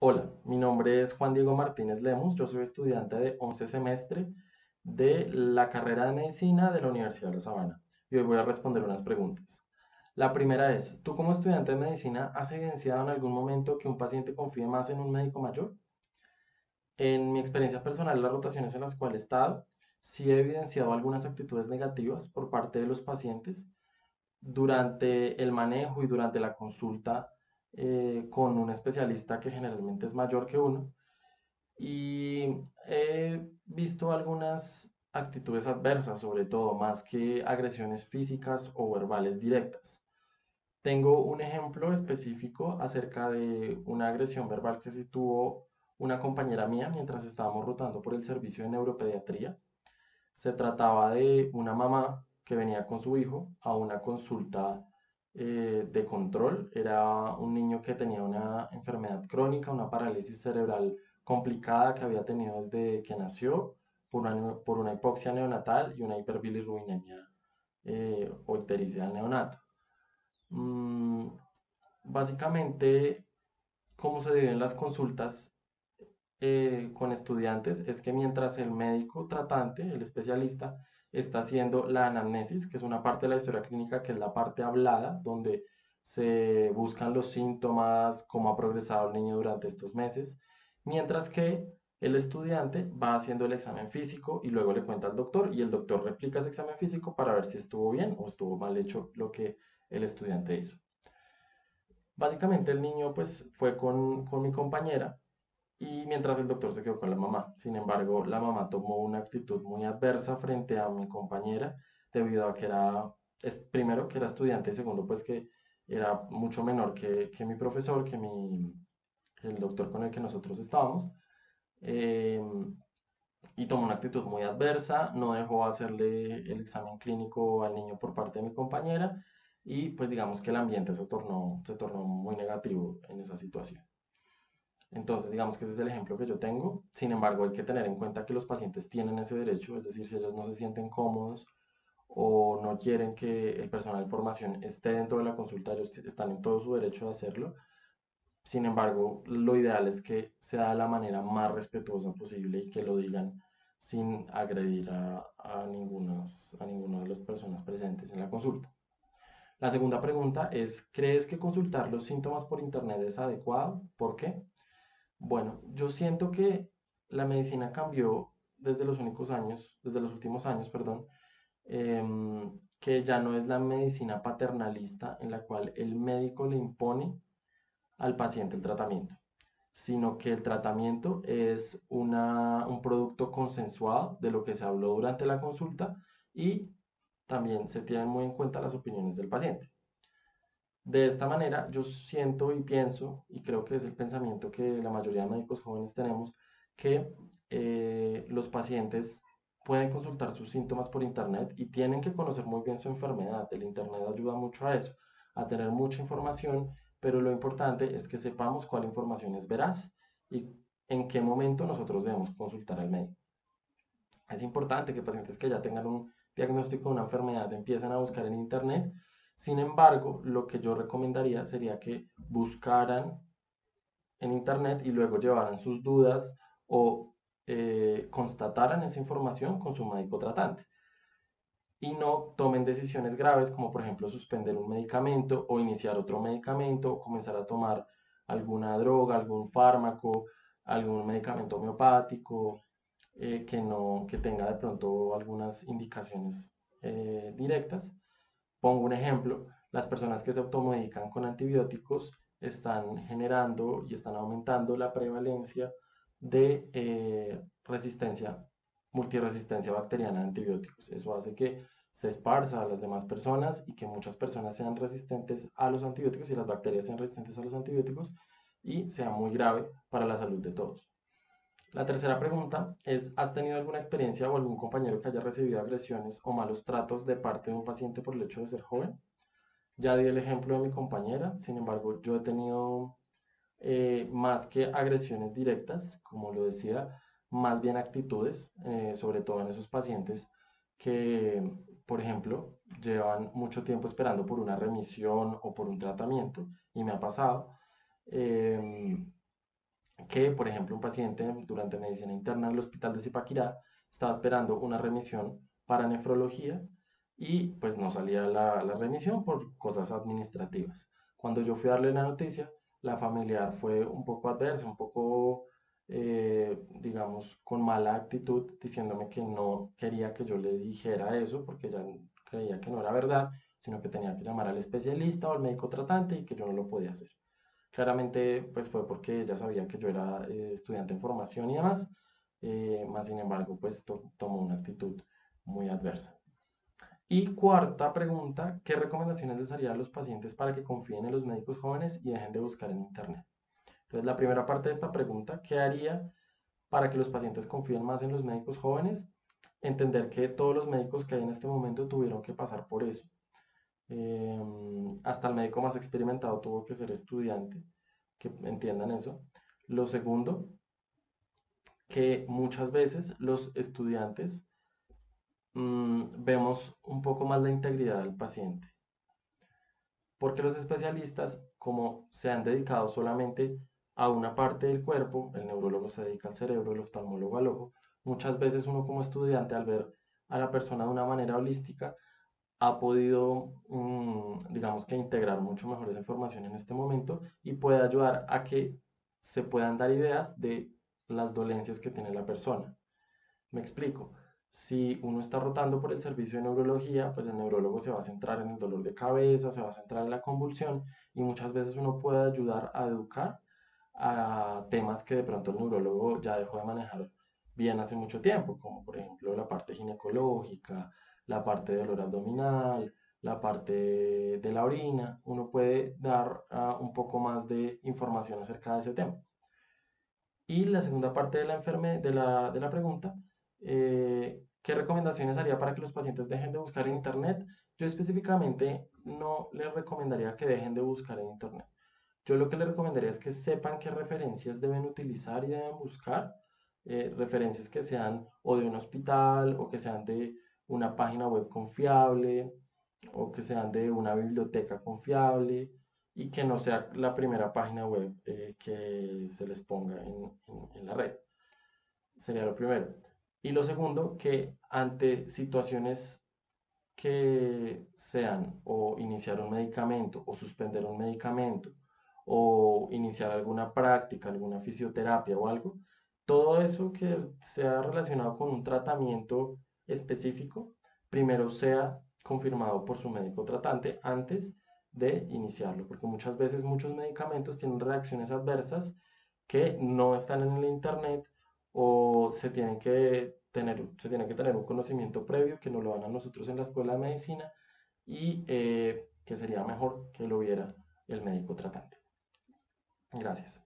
Hola, mi nombre es Juan Diego Martínez Lemus, yo soy estudiante de 11 semestre de la carrera de medicina de la Universidad de La Sabana y hoy voy a responder unas preguntas. La primera es, ¿tú como estudiante de medicina has evidenciado en algún momento que un paciente confíe más en un médico mayor? En mi experiencia personal, las rotaciones en las cuales he estado, sí he evidenciado algunas actitudes negativas por parte de los pacientes durante el manejo y durante la consulta con un especialista que generalmente es mayor que uno y he visto algunas actitudes adversas, sobre todo, más que agresiones físicas o verbales directas. Tengo un ejemplo específico acerca de una agresión verbal que sí tuvo una compañera mía mientras estábamos rotando por el servicio de neuropediatría. Se trataba de una mamá que venía con su hijo a una consulta de control. Era un niño que tenía una enfermedad crónica, una parálisis cerebral complicada que había tenido desde que nació por una hipoxia neonatal y una hiperbilirrubinemia o ictericia del neonato. Mm, Básicamente, cómo se dividen las consultas con estudiantes es que mientras el médico tratante, el especialista, está haciendo la anamnesis, que es una parte de la historia clínica, que es la parte hablada, donde se buscan los síntomas, cómo ha progresado el niño durante estos meses, mientras que el estudiante va haciendo el examen físico y luego le cuenta al doctor y el doctor replica ese examen físico para ver si estuvo bien o estuvo mal hecho lo que el estudiante hizo. Básicamente el niño pues fue con mi compañera y mientras el doctor se quedó con la mamá. Sin embargo, la mamá tomó una actitud muy adversa frente a mi compañera debido a que primero, que era estudiante y segundo, pues que era mucho menor que mi profesor, el doctor con el que nosotros estábamos. eh, y tomó una actitud muy adversa, no dejó hacerle el examen clínico al niño por parte de mi compañera y pues digamos que el ambiente se tornó muy negativo en esa situación. Entonces, digamos que ese es el ejemplo que yo tengo. Sin embargo, hay que tener en cuenta que los pacientes tienen ese derecho, es decir, si ellos no se sienten cómodos o no quieren que el personal de formación esté dentro de la consulta, ellos están en todo su derecho de hacerlo. Sin embargo, lo ideal es que sea de la manera más respetuosa posible y que lo digan sin agredir a ninguna de las personas presentes en la consulta. La segunda pregunta es, ¿crees que consultar los síntomas por internet es adecuado? ¿Por qué? Bueno, yo siento que la medicina cambió desde los últimos años, perdón, que ya no es la medicina paternalista en la cual el médico le impone al paciente el tratamiento, sino que el tratamiento es un producto consensuado de lo que se habló durante la consulta y también se tienen muy en cuenta las opiniones del paciente. De esta manera, yo siento y pienso, y creo que es el pensamiento que la mayoría de médicos jóvenes tenemos, que los pacientes pueden consultar sus síntomas por internet y tienen que conocer muy bien su enfermedad. El internet ayuda mucho a eso, a tener mucha información, pero lo importante es que sepamos cuál información es veraz y en qué momento nosotros debemos consultar al médico. Es importante que pacientes que ya tengan un diagnóstico de una enfermedad empiecen a buscar en internet. Sin embargo, lo que yo recomendaría sería que buscaran en internet y luego llevaran sus dudas o constataran esa información con su médico tratante y no tomen decisiones graves como por ejemplo suspender un medicamento o iniciar otro medicamento o comenzar a tomar alguna droga, algún fármaco, algún medicamento homeopático que tenga de pronto algunas indicaciones directas. Pongo un ejemplo, las personas que se automedican con antibióticos están generando y están aumentando la prevalencia de resistencia, multiresistencia bacteriana a antibióticos. Eso hace que se esparza a las demás personas y que muchas personas sean resistentes a los antibióticos y las bacterias sean resistentes a los antibióticos y sea muy grave para la salud de todos. La tercera pregunta es, ¿has tenido alguna experiencia o algún compañero que haya recibido agresiones o malos tratos de parte de un paciente por el hecho de ser joven? Ya di el ejemplo de mi compañera, sin embargo, yo he tenido más que agresiones directas, como lo decía, más bien actitudes, sobre todo en esos pacientes que, por ejemplo, llevan mucho tiempo esperando por una remisión o por un tratamiento, y me ha pasado. em, que, por ejemplo, un paciente durante medicina interna en el hospital de Zipaquirá estaba esperando una remisión para nefrología y pues no salía la remisión por cosas administrativas. Cuando yo fui a darle la noticia, la familiar fue un poco adversa, un poco, digamos, con mala actitud, diciéndome que no quería que yo le dijera eso porque ella creía que no era verdad, sino que tenía que llamar al especialista o al médico tratante y que yo no lo podía hacer. Claramente, pues fue porque ella sabía que yo era estudiante en formación y demás, más sin embargo, pues tomó una actitud muy adversa. Y cuarta pregunta, ¿qué recomendaciones les haría a los pacientes para que confíen en los médicos jóvenes y dejen de buscar en Internet? Entonces, la primera parte de esta pregunta, ¿qué haría para que los pacientes confíen más en los médicos jóvenes? Entender que todos los médicos que hay en este momento tuvieron que pasar por eso. Hasta el médico más experimentado tuvo que ser estudiante, que entiendan eso. Lo segundo, que muchas veces los estudiantes vemos un poco más la integridad del paciente, porque los especialistas, como se han dedicado solamente a una parte del cuerpo, el neurólogo se dedica al cerebro, el oftalmólogo al ojo, muchas veces uno como estudiante al ver a la persona de una manera holística, ha podido, digamos que integrar mucho mejor esa información en este momento y puede ayudar a que se puedan dar ideas de las dolencias que tiene la persona. Me explico. Si uno está rotando por el servicio de neurología, pues el neurólogo se va a centrar en el dolor de cabeza, se va a centrar en la convulsión y muchas veces uno puede ayudar a educar a temas que de pronto el neurólogo ya dejó de manejar bien hace mucho tiempo, como por ejemplo la parte ginecológica, la parte de dolor abdominal, la parte de la orina. Uno puede dar un poco más de información acerca de ese tema. Y la segunda parte de la pregunta, ¿qué recomendaciones haría para que los pacientes dejen de buscar en Internet? Yo específicamente no les recomendaría que dejen de buscar en Internet. Yo lo que les recomendaría es que sepan qué referencias deben utilizar y deben buscar, referencias que sean o de un hospital o que sean de una página web confiable o que sean de una biblioteca confiable y que no sea la primera página web que se les ponga en la red. Sería lo primero. Y lo segundo, que ante situaciones que sean o iniciar un medicamento o suspender un medicamento o iniciar alguna práctica, alguna fisioterapia o algo, todo eso que sea relacionado con un tratamiento específico, primero sea confirmado por su médico tratante antes de iniciarlo, porque muchas veces muchos medicamentos tienen reacciones adversas que no están en el internet o se tiene que tener un conocimiento previo que nos lo dan a nosotros en la escuela de medicina y que sería mejor que lo viera el médico tratante. Gracias.